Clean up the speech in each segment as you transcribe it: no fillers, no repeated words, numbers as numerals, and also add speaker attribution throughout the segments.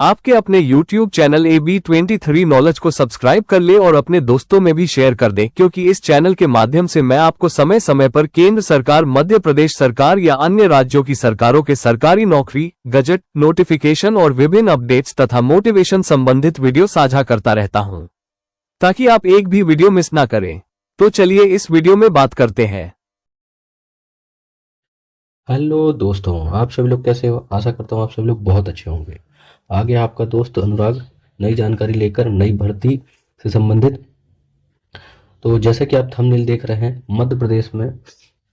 Speaker 1: आपके अपने YouTube channel AB23 knowledge को सब्सक्राइब कर ले और अपने दोस्तों में भी शेयर कर दें, क्योंकि इस चैनल के माध्यम से मैं आपको समय समय पर केंद्र सरकार, मध्य प्रदेश सरकार या अन्य राज्यों की सरकारों के सरकारी नौकरी, गजट, नोटिफिकेशन और विभिन्न अपडेट्स तथा मोटिवेशन संबंधित वीडियो साझा करता रहता हूं, ताकि आप एक भी वीडियो मिस ना करें। तो चलिए इस वीडियो में बात करते हैं।
Speaker 2: हेलो दोस्तों, आप सभी लोग कैसे हो? आशा करता हूँ आप सभी लोग बहुत अच्छे होंगे। आ गया आपका दोस्त अनुराग नई जानकारी लेकर, नई भर्ती से संबंधित। तो जैसे कि आप थंबनेल देख रहे हैं, मध्य प्रदेश में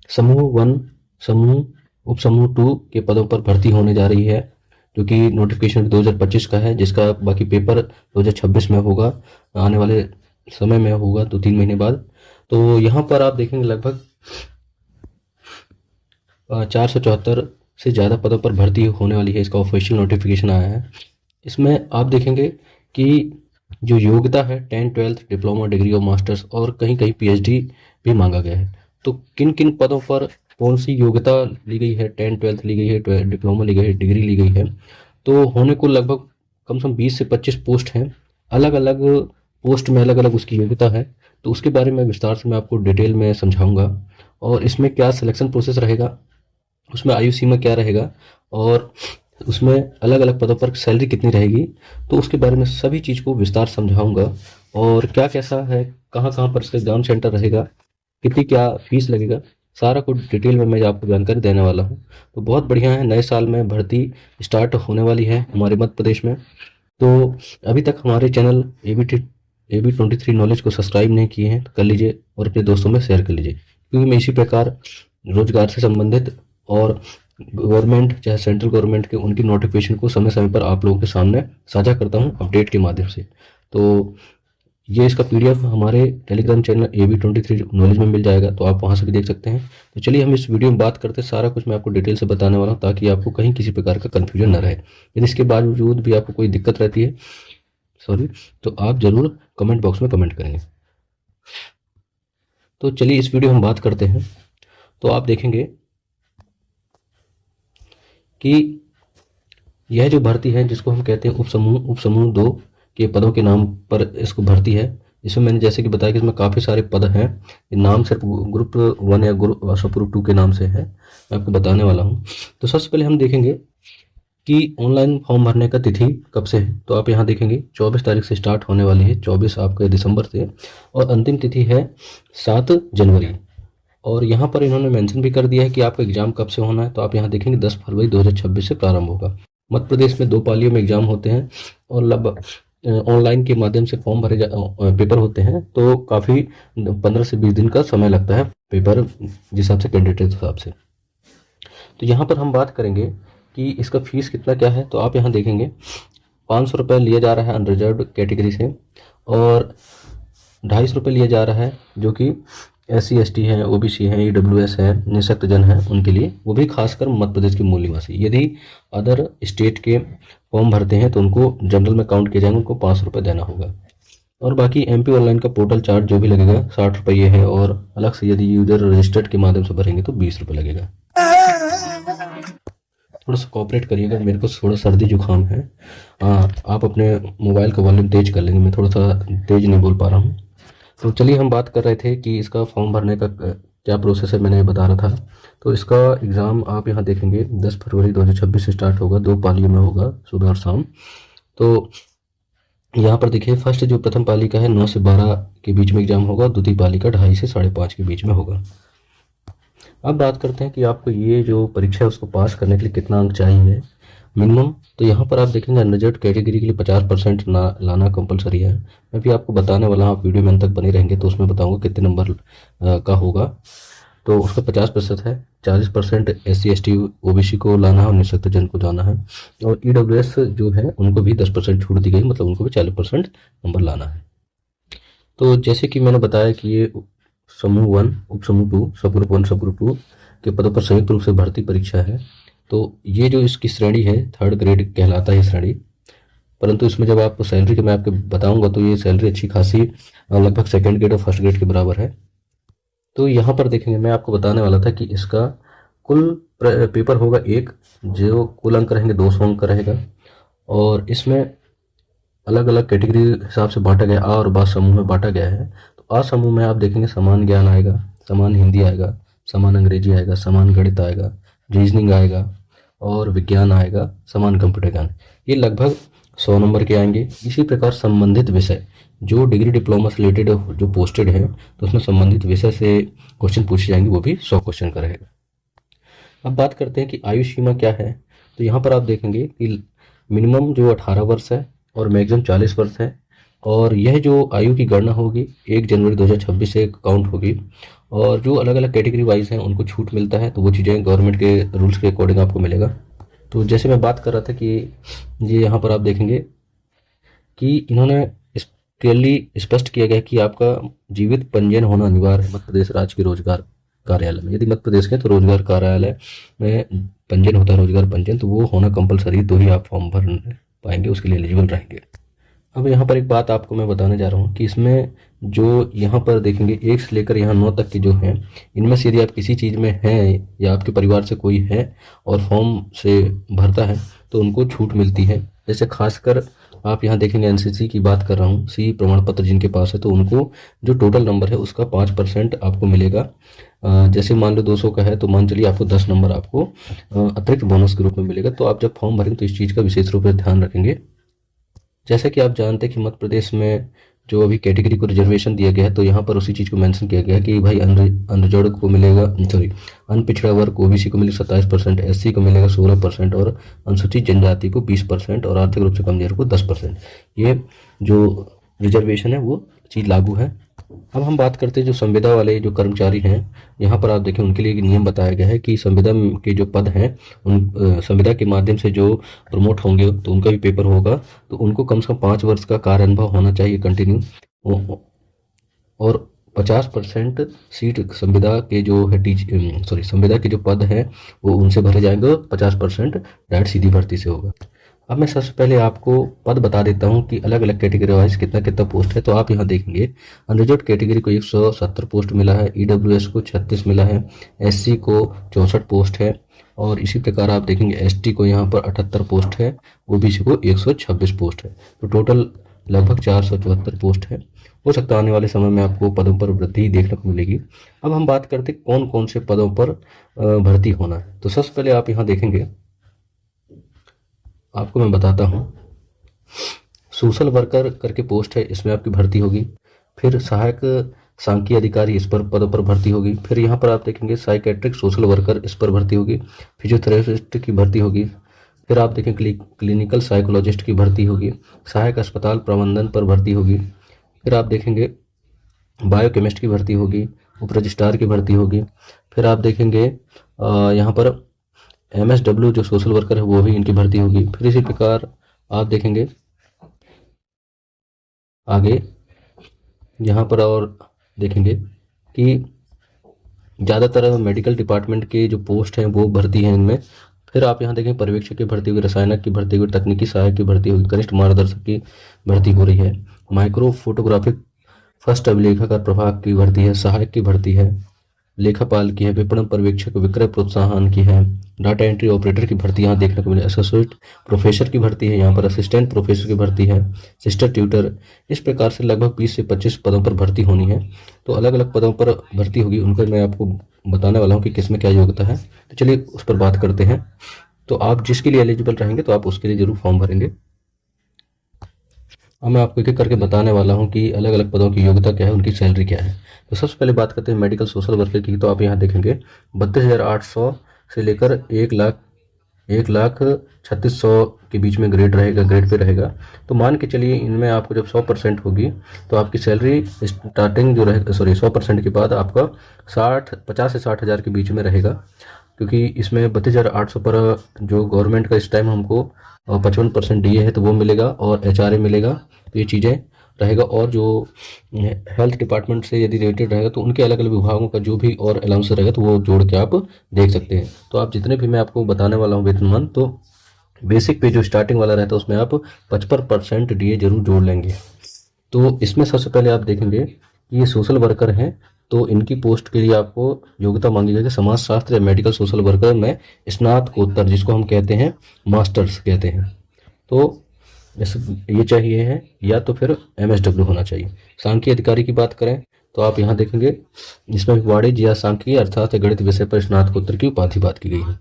Speaker 2: समूह 1, समूह उप समूह 2 के पदों पर भर्ती होने जा रही है, जो कि नोटिफिकेशन 2025 का है, जिसका बाकी पेपर 2026 में होगा, आने वाले समय में होगा 2-3 महीने बाद। तो यहाँ पर आप देखेंगे लगभग 474 से ज़्यादा पदों पर भर्ती होने वाली है। इसका ऑफिशियल नोटिफिकेशन आया है। इसमें आप देखेंगे कि जो योग्यता है 10, 12th, डिप्लोमा, डिग्री और मास्टर्स और कहीं कहीं PhD भी मांगा गया है। तो किन किन पदों पर कौन सी योग्यता ली गई है, 10, 12th ली गई है, डिप्लोमा ली गई है, डिग्री ली गई है, तो होने को लगभग कम से कम 20 से 25 पोस्ट हैं। अलग अलग पोस्ट में अलग अलग उसकी योग्यता है। तो उसके बारे में विस्तार से मैं आपको डिटेल में समझाऊंगा, और इसमें क्या सिलेक्शन प्रोसेस रहेगा, उसमें आयु सीमा क्या रहेगा, और उसमें अलग अलग पदों पर सैलरी कितनी रहेगी, तो उसके बारे में सभी चीज़ को विस्तार समझाऊंगा। और क्या कैसा है, कहाँ कहाँ पर इसका एग्जाम सेंटर रहेगा, कितनी क्या फीस लगेगा, सारा कुछ डिटेल में मैं आपको जानकारी देने वाला हूँ। तो बहुत बढ़िया है, नए साल में भर्ती स्टार्ट होने वाली है हमारे मध्य प्रदेश में। तो अभी तक हमारे चैनल AB23 नॉलेज को सब्सक्राइब नहीं किए हैं तो कर लीजिए और अपने दोस्तों में शेयर कर लीजिए, क्योंकि मैं इसी प्रकार रोजगार से संबंधित और गवर्नमेंट चाहे सेंट्रल गवर्नमेंट के उनकी नोटिफिकेशन को समय समय पर आप लोगों के सामने साझा करता हूं अपडेट के माध्यम से। तो ये इसका PDF हमारे टेलीग्राम चैनल AB23 नॉलेज में मिल जाएगा, तो आप वहां से भी देख सकते हैं। तो चलिए हम इस वीडियो में बात करते हैं, सारा कुछ मैं आपको डिटेल से बताने वाला हूँ, ताकि आपको कहीं किसी प्रकार का कन्फ्यूजन न रहे। यदि इसके बावजूद भी आपको कोई दिक्कत रहती है, तो आप जरूर कमेंट बॉक्स में कमेंट करेंगे। तो चलिए इस वीडियो में बात करते हैं। तो आप देखेंगे कि यह जो भर्ती है, जिसको हम कहते हैं उप समूह 2 के पदों के नाम पर इसको भर्ती है। इसमें मैंने जैसे कि बताया कि इसमें काफ़ी सारे पद हैं। नाम सिर्फ ग्रुप 1 या ग्रुप 2 के नाम से है, मैं आपको बताने वाला हूँ। तो सबसे पहले हम देखेंगे कि ऑनलाइन फॉर्म भरने का तिथि कब से है। तो आप यहाँ देखेंगे 24 तारीख से स्टार्ट होने वाली है, 24 आपके दिसंबर से, और अंतिम तिथि है 7 जनवरी। और यहाँ पर इन्होंने मेंशन भी कर दिया है कि आपका एग्जाम कब से होना है। तो आप यहाँ देखेंगे 10 फरवरी 2026 से प्रारंभ होगा। मध्य प्रदेश में 2 पालियों में एग्जाम होते हैं, और लगभग ऑनलाइन के माध्यम से फॉर्म भरे पेपर होते हैं। तो काफ़ी 15 से 20 दिन का समय लगता है पेपर जिस हिसाब से, कैंडिडेट के हिसाब से। तो यहाँ पर हम बात करेंगे कि इसका फीस कितना क्या है। तो आप यहाँ देखेंगे 500 रुपये लिया जा रहा है अनरिजर्व कैटेगरी से, और 250 रुपये लिया जा रहा है जो कि SC ST है, OBC है, EWS है, निःशक्त जन है, उनके लिए, वो भी खासकर मध्य प्रदेश के मूल निवासी। यदि अदर स्टेट के फॉर्म भरते हैं तो उनको जनरल में काउंट किया जाएगा, उनको 500 रुपये देना होगा। और बाकी MP ऑनलाइन का पोर्टल चार्ज जो भी लगेगा 60 रुपये है, और अलग से यदि यूजर रजिस्टर्ड के माध्यम से भरेंगे तो 20 रुपये लगेगा। थोड़ा सा कॉपरेट करिएगा, मेरे को थोड़ा सर्दी जुकाम है। आप अपने मोबाइल का वॉल्यूम तेज कर लेंगे, मैं थोड़ा सा तेज नहीं बोल पा रहा हूँ। तो चलिए हम बात कर रहे थे कि इसका फॉर्म भरने का क्या प्रोसेस है, मैंने बता रहा था। तो इसका एग्ज़ाम आप यहाँ देखेंगे 10 फरवरी 2026 से स्टार्ट होगा, 2 पालियों में होगा, सुबह और शाम। तो यहाँ पर देखिए, फर्स्ट जो प्रथम पाली का है 9 से 12 के बीच में एग्जाम होगा, द्वितीय पाली का 2:30 से 5:30 के बीच में होगा। अब बात करते हैं कि आपको ये जो परीक्षा है उसको पास करने के लिए कितना अंक चाहिए मिनिमम। तो यहाँ पर आप देखेंगे अनरिजर्व कैटेगरी के लिए 50% लाना कंपलसरी है। मैं भी आपको बताने वाला हूँ, आप वीडियो में अंत तक बने रहेंगे तो उसमें बताऊंगा कितने नंबर का होगा। तो उसका 50% है, 40% SC ST OBC को लाना है और निःशक्त जन को जाना है। और EWS जो है उनको भी 10% छूट दी गई, मतलब उनको भी 40% नंबर लाना है। तो जैसे कि मैंने बताया कि ये समूह 1, उप समूह 2, सब ग्रुप 1, सब ग्रुप 2 के पदों पर संयुक्त रूप से भर्ती परीक्षा है। तो ये जो इसकी श्रेणी है 3rd ग्रेड कहलाता है श्रेणी। परंतु इसमें जब आपको सैलरी के मैं आपको बताऊंगा तो ये सैलरी अच्छी खासी लगभग 2nd ग्रेड और 1st ग्रेड के बराबर है। तो यहाँ पर देखेंगे, मैं आपको बताने वाला था कि इसका कुल पेपर होगा 1, जो कुल अंक रहेंगे 200 अंक का रहेगा, और इसमें अलग अलग कैटेगरी हिसाब से बांटा गया, आ और बा समूह में बांटा गया है। तो आ समूह में आप देखेंगे समान ज्ञान आएगा, समान हिंदी आएगा, समान अंग्रेजी आएगा, समान गणित आएगा, रीजनिंग आएगा और विज्ञान आएगा, समान कंप्यूटर ज्ञान। ये लगभग 100 नंबर के आएंगे। इसी प्रकार संबंधित विषय जो डिग्री डिप्लोमा से रिलेटेड जो पोस्टेड है तो उसमें संबंधित विषय से क्वेश्चन पूछे जाएंगे, वो भी 100 क्वेश्चन का रहेगा। अब बात करते हैं कि आयु सीमा क्या है। तो यहाँ पर आप देखेंगे कि मिनिमम जो 18 वर्ष है और मैक्सिमम 40 वर्ष है। और यह जो आयु की गणना होगी 1 जनवरी 2026 से काउंट होगी। और जो अलग अलग कैटेगरी वाइज हैं उनको छूट मिलता है, तो वो चीज़ें गवर्नमेंट के रूल्स के अकॉर्डिंग आपको मिलेगा। तो जैसे मैं बात कर रहा था कि ये यहाँ पर आप देखेंगे कि इन्होंने क्लियरली स्पष्ट किया गया कि आपका जीवित पंजीयन होना अनिवार्य है मध्य प्रदेश राज्य के रोजगार कार्यालय में। यदि मध्य प्रदेश के तो रोजगार कार्यालय में पंजीयन होता है, रोजगार पंजीयन, तो वो होना कंपलसरी, तो ही आप फॉर्म भर पाएंगे, उसके लिए एलिजिबल रहेंगे। अब यहाँ पर एक बात आपको मैं बताने जा रहा हूँ कि इसमें जो यहाँ पर देखेंगे 1 से लेकर यहाँ 9 तक के जो हैं, इनमें से यदि आप किसी चीज़ में हैं या आपके परिवार से कोई है और फॉर्म से भरता है तो उनको छूट मिलती है। जैसे खासकर आप यहाँ देखेंगे एनसीसी की बात कर रहा हूँ, सी प्रमाण पत्र जिनके पास है तो उनको जो टोटल नंबर है उसका 5% आपको मिलेगा। जैसे मान लो 200 का है तो मान चलिए आपको 10 नंबर आपको अतिरिक्त बोनस के रूप में मिलेगा। तो आप जब फॉर्म भरेंगे तो इस चीज़ का विशेष रूप से ध्यान रखेंगे। जैसे कि आप जानते हैं कि मध्य प्रदेश में जो अभी कैटेगरी को रिजर्वेशन दिया गया है तो यहाँ पर उसी चीज़ को मेंशन किया गया है कि भाई अनरिजर्व को मिलेगा, सॉरी अनपिछड़ा वर्ग ओबीसी को मिलेगा 27%, एससी को मिलेगा 16% और अनुसूचित जनजाति को 20% और आर्थिक रूप से कमजोर को 10%। ये जो रिजर्वेशन है वो चीज़ लागू है। अब हम बात करते हैं जो संविदा वाले जो कर्मचारी हैं, यहाँ पर आप देखें उनके लिए एक नियम बताया गया है कि संविदा के जो पद हैं उन संविदा के माध्यम से जो प्रमोट होंगे तो उनका भी पेपर होगा, तो उनको कम से कम 5 वर्ष का कार्य अनुभव होना चाहिए कंटिन्यू। और 50% सीट संविदा के जो है संविदा के जो पद हैं वो उनसे भरे जाएंगे, 50% डायरेक्ट सीधी भर्ती से होगा। अब मैं सबसे पहले आपको पद बता देता हूं कि अलग अलग कैटेगरी वाइज कितना कितना पोस्ट है। तो आप यहाँ देखेंगे अनरिजर्व कैटेगरी को 170 पोस्ट मिला है, ईडब्ल्यूएस को 36 मिला है, एससी को 64 पोस्ट है और इसी प्रकार आप देखेंगे एसटी को यहाँ पर 78 पोस्ट है, ओबीसी को 126 पोस्ट है। तो टोटल लगभग 474 पोस्ट है। हो सकता है आने वाले समय में आपको पदों पर वृद्धि देखने को मिलेगी। अब हम बात करते हैं कौन कौन से पदों पर भर्ती होना है। तो सबसे पहले आप यहाँ देखेंगे, आपको मैं बताता हूँ, सोशल वर्कर करके पोस्ट है, इसमें आपकी भर्ती होगी। फिर सहायक सांख्यिकी अधिकारी, इस पर पदों पर भर्ती होगी। फिर यहाँ पर आप देखेंगे साइकेट्रिक सोशल वर्कर, इस पर भर्ती होगी। फिजियोथेरेपिस्ट की भर्ती होगी। फिर आप देखेंगे क्लिनिकल साइकोलॉजिस्ट की भर्ती होगी। सहायक अस्पताल प्रबंधन पर भर्ती होगी। फिर आप देखेंगे बायोकेमिस्ट की भर्ती होगी, उप रजिस्ट्रार की भर्ती होगी। फिर आप देखेंगे यहाँ पर MSW जो सोशल वर्कर है वो भी इनकी भर्ती होगी। फिर इसी प्रकार आप देखेंगे आगे यहाँ पर और देखेंगे कि ज़्यादातर मेडिकल डिपार्टमेंट के जो पोस्ट हैं वो भर्ती हैं इनमें। फिर आप यहाँ देखें पर्यवेक्षक की भर्ती होगी, रसायनक की भर्ती होगी, तकनीकी सहायक की भर्ती होगी, कनिष्ठ मार्गदर्शक की भर्ती हो रही है, माइक्रो फोटोग्राफिक फर्स्ट अभिलेखाकार प्रभाग की भर्ती है, सहायक की भर्ती है, लेखापाल की है, विपणन पर्यवेक्षक विक्रय प्रोत्साहन की है, डाटा एंट्री ऑपरेटर की भर्ती यहाँ देखने को मिले, एसोसिएट प्रोफेसर की भर्ती है, यहाँ पर असिस्टेंट प्रोफेसर की भर्ती है, सिस्टर ट्यूटर। इस प्रकार से लगभग 20 से 25 पदों पर भर्ती होनी है। तो अलग अलग पदों पर भर्ती होगी, उनको मैं आपको बताने वाला हूँ कि किसमें क्या योग्यता है। तो चलिए उस पर बात करते हैं। तो आप जिसके लिए एलिजिबल रहेंगे तो आप उसके लिए जरूर फॉर्म भरेंगे। अब मैं आपको एक एक करके बताने वाला हूँ कि अलग अलग पदों की योग्यता क्या है, उनकी सैलरी क्या है। तो सबसे पहले बात करते हैं मेडिकल सोशल वर्कर की। तो आप यहाँ देखेंगे 32,800 से लेकर 1,36,100 के बीच में ग्रेड रहेगा, ग्रेड पे रहेगा। तो मान के चलिए इनमें आपको जब 100% होगी तो आपकी सैलरी स्टार्टिंग जो रहेगा, 100% के बाद आपका 50 से 60 हज़ार के बीच में रहेगा। क्योंकि इसमें 32,800 पर जो गवर्नमेंट का इस टाइम हमको 55% DA है तो वो मिलेगा और HRA मिलेगा, तो ये चीज़ें रहेगा। और जो हेल्थ डिपार्टमेंट से यदि रिलेटेड रहेगा तो उनके अलग अलग विभागों का जो भी और अलाउंस रहेगा तो वो जोड़ के आप देख सकते हैं। तो आप जितने भी मैं आपको बताने वाला हूँ वेतनमान, तो बेसिक पे जो स्टार्टिंग वाला रहता है उसमें आप 55% DA जरूर जोड़ लेंगे। तो इसमें सबसे पहले आप देखेंगे कि ये सोशल वर्कर हैं, तो इनकी पोस्ट के लिए आपको योग्यता मांगी जाएगी समाज शास्त्र या मेडिकल सोशल वर्कर में स्नातकोत्तर, जिसको हम कहते हैं मास्टर्स कहते हैं। तो ये चाहिए है, या तो फिर MSW होना चाहिए। सांख्यिकी अधिकारी की बात करें तो आप यहाँ देखेंगे इसमें वाणिज्य या सांख्यिकी अर्थात गणित विषय पर स्नातकोत्तर की उपाधि बात की गई है।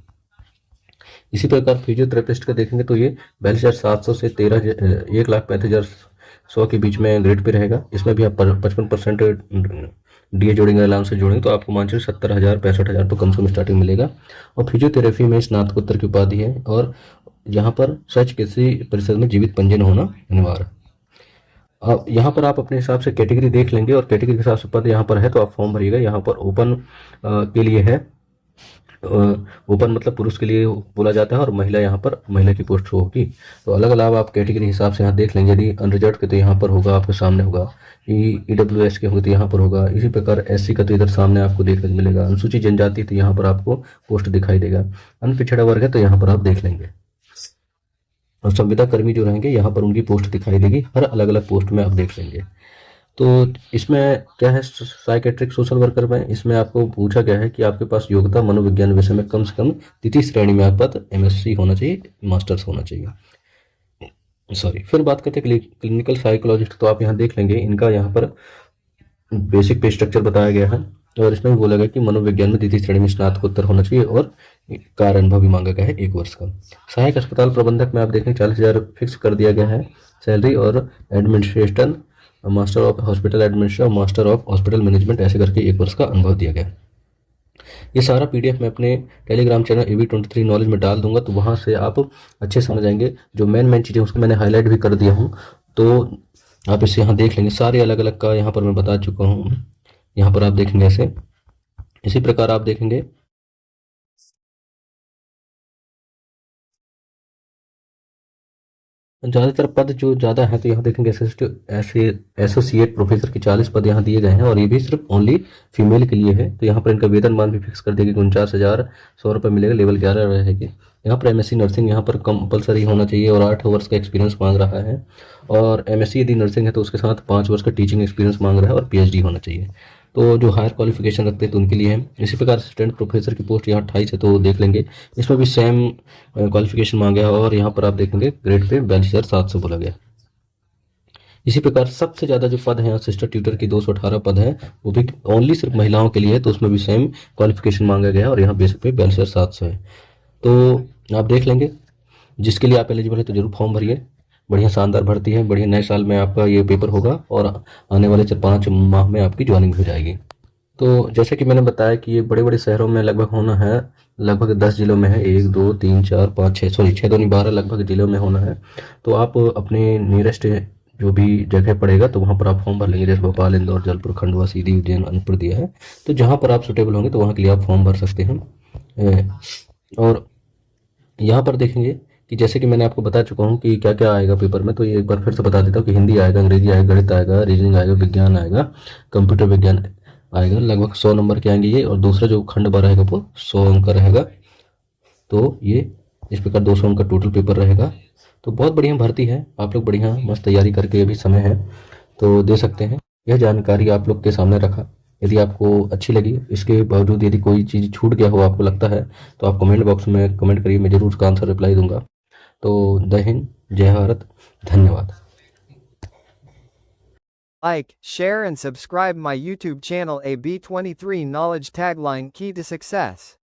Speaker 2: इसी प्रकार फिजियोथेरेपिस्ट का देखेंगे तो ये 42,700 से 1,35,100 के बीच में ग्रेड पे रहेगा। इसमें भी आप 55% DA जोड़ेंगे, अलाउंस से जोड़ेंगे तो आपको मान चलिए 70,000 65,000 तो कम से कम स्टार्टिंग मिलेगा। और फिजियोथेरेपी में स्नातकोत्तर की उपाधि है, और यहाँ पर सच किसी परिषद में जीवित पंजीयन होना अनिवार्य। अब यहाँ पर आप अपने हिसाब से कैटेगरी देख लेंगे, और कैटेगरी के हिसाब से पद यहाँ पर है तो आप फॉर्म भरिएगा। यहाँ पर ओपन के लिए है, ओपन मतलब पुरुष के लिए बोला जाता है, और महिला यहाँ पर महिला की पोस्ट होगी। तो अलग अलग आप कैटेगरी हिसाब से यहाँ देख लेंगे। यदि अनरिजर्व के तो यहाँ पर होगा, आपके सामने होगा। EWS के होंगे तो यहाँ पर होगा। इसी प्रकार SC का तो इधर सामने आपको देखने को मिलेगा। अनुसूचित जनजाति तो यहाँ पर आपको पोस्ट दिखाई देगा। अनपिछड़ा वर्ग है तो यहाँ पर आप देख लेंगे। और संविदा कर्मी जो रहेंगे यहाँ पर उनकी पोस्ट दिखाई देगी, हर अलग अलग पोस्ट में आप देख लेंगे। तो इसमें क्या है, साइकेट्रिक सोशल वर्कर में इसमें आपको पूछा गया है कि आपके पास योग्यता मनोविज्ञान विषय में कम से कम द्वितीय श्रेणी में आपका MSc होना चाहिए, मास्टर्स होना चाहिए, सॉरी। फिर बात करते हैं क्लिनिकल साइकोलॉजिस्ट, तो आप यहाँ देख लेंगे इनका यहाँ पर बेसिक पे स्ट्रक्चर बताया गया है, और इसमें भी बोला गया कि मनोविज्ञान में द्वितीय श्रेणी में स्नातकोत्तर होना चाहिए, और कार्य अनुभव भी मांगा गया है 1 वर्ष का। सहायक अस्पताल प्रबंधक में आप देखें 40,000 फिक्स कर दिया गया है सैलरी, और administration master of hospital administration, master of hospital management ऐसे करके 1 वर्ष का अनुभव दिया गया। ये सारा PDF मैं अपने टेलीग्राम चैनल AB23 नॉलेज में डाल दूंगा, तो वहाँ से आप अच्छे समझ आएंगे। जो मेन चीज़ें उसको मैंने हाईलाइट भी कर दिया हूँ, तो आप इसे यहाँ देख लेंगे। सारे अलग अलग का यहाँ पर मैं बता चुका हूँ, यहाँ पर आप देखेंगे ऐसे। इसी प्रकार आप देखेंगे ज़्यादातर पद जो ज़्यादा है तो यहाँ देखेंगे एसोसिएट प्रोफेसर के 40 पद यहाँ दिए गए हैं, और ये भी सिर्फ ओनली फीमेल के लिए है। तो यहाँ पर इनका वेतनमान भी फिक्स कर दिया कि 49,100 रुपये मिलेगा, लेवल 11 रहेगी। यहाँ पर MSc नर्सिंग यहाँ पर कंपलसरी होना चाहिए, और 8 वर्ष का एक्सपीरियंस मांग रहा है। और MSc यदि नर्सिंग है तो उसके साथ 5 वर्ष का टीचिंग एक्सपीरियंस मांग रहा है, और PhD होना चाहिए। तो जो हायर क्वालिफिकेशन रखते हैं तो उनके लिए है। इसी प्रकार असिस्टेंट प्रोफेसर की पोस्ट यहाँ 28 है, तो देख लेंगे इसमें भी सेम क्वालिफिकेशन मांगा है, और यहाँ पर आप देखेंगे ग्रेड पे 42,700 बोला गया। इसी प्रकार सबसे ज़्यादा जो पद है असिस्टेंट ट्यूटर की 218 पद है, वो भी ओनली सिर्फ महिलाओं के लिए है, तो उसमें भी सेम क्वालिफिकेशन मांगा गया है, और यहाँ बेसिक पे 42,700 है। तो आप देख लेंगे, जिसके लिए आप एलिजिबल है तो जरूर फॉर्म भरिए। बढ़िया शानदार भर्ती है, बढ़िया नए साल में आपका ये पेपर होगा, और आने वाले 4-5 माह में आपकी ज्वाइनिंग हो जाएगी। तो जैसे कि मैंने बताया कि ये बड़े बड़े शहरों में लगभग होना है, लगभग 10 जिलों में है, 1 2 3 4 5 6 सॉरी 6 दूनी 12 लगभग जिलों में होना है। तो आप अपने नियरेस्ट जो भी जगह पड़ेगा तो वहाँ पर आप फॉर्म भर लेंगे। जैसे भोपाल, इंदौर, जलपुर, खंडवा, सीधी, उज्जैन, अनूपपुर दिया है, तो जहाँ पर आप सुटेबल होंगे तो वहाँ के लिए आप फॉर्म भर सकते हैं। और यहाँ पर देखेंगे कि जैसे कि मैंने आपको बता चुका हूँ कि क्या क्या आएगा पेपर में, तो ये एक बार फिर से बता देता हूँ कि हिंदी आएगा, अंग्रेजी आएगा, गणित आएगा, रीजनिंग आएगा, विज्ञान आएगा, कंप्यूटर विज्ञान आएगा। लगभग 100 नंबर के आएंगे ये, और दूसरा जो खंड 12 रहेगा वो 100 अंक का रहेगा। तो ये इस प्रकार 200 अंक का टोटल पेपर रहेगा। तो बहुत बढ़िया भर्ती है, आप लोग बढ़िया मस्त तैयारी करके अभी समय है तो दे सकते हैं। यह जानकारी आप लोग के सामने रखा। यदि आपको अच्छी लगी, इसके बावजूद यदि कोई चीज़ छूट गया हो आपको लगता है, तो आप कमेंट बॉक्स में कमेंट करिए, मैं जरूर उसका आंसर रिप्लाई दूंगा। तो जय हिंद, जय भारत, धन्यवाद।
Speaker 3: Like, share and subscribe my YouTube channel AB23 Knowledge Tagline Key to Success.